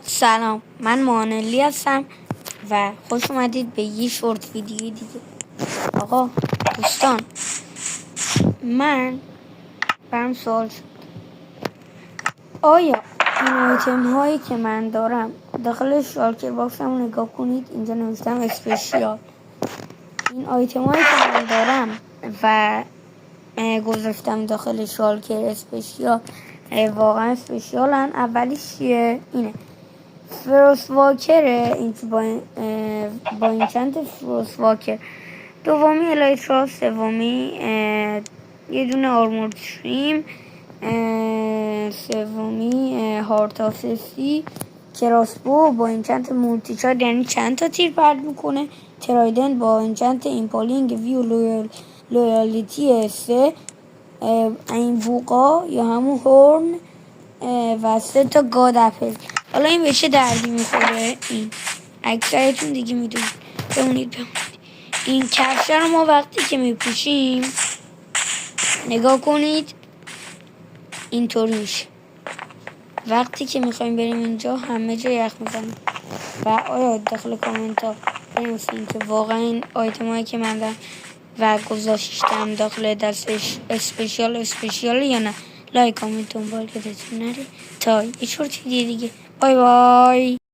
سلام، من مانلی هستم و خوش اومدید به یه شورت ویدیو دیگه. آقا دوستان، من برام سوال شد آیا این آیتم هایی که من دارم داخل شالکر باکسم رو نگاه کنید، اینجا نوشتم اسپشیال. این آیتم هایی که من دارم و گذاشتم داخل شالکر اسپشیال واقعا اسپشیالن. اولیش چیه؟ اینه فروست واکره، این با این چند فروست واکر. دومی الایترا، سومی یه دونه آرمور تریم، سومی هارتاسسی، کراسبو با این چند مولتی چارد، یعنی چند تا تیر پرد میکنه. ترایدن با این چند ایمپالینگ ویو لویالیتی سه، این بوقا یا همون هورن و 3 تا گاد اپل. حالا این به چه دردی میخوره؟ این اکثرتون دیگه میدونید. بمونید. این کفشه رو ما وقتی که میپوشیم نگاه کنید اینطوری میشه. وقتی که میخوایم بریم اینجا همه جا یخ میزنیم. و آیا داخل کامنت ها بنویسین که واقعا این آیتم هایی که من دارم و گذاشتم داخل دستش اسپشیال یا نه. لایک کامنت دنبال یادتون نره تا یه شورت دیگه. بای بای.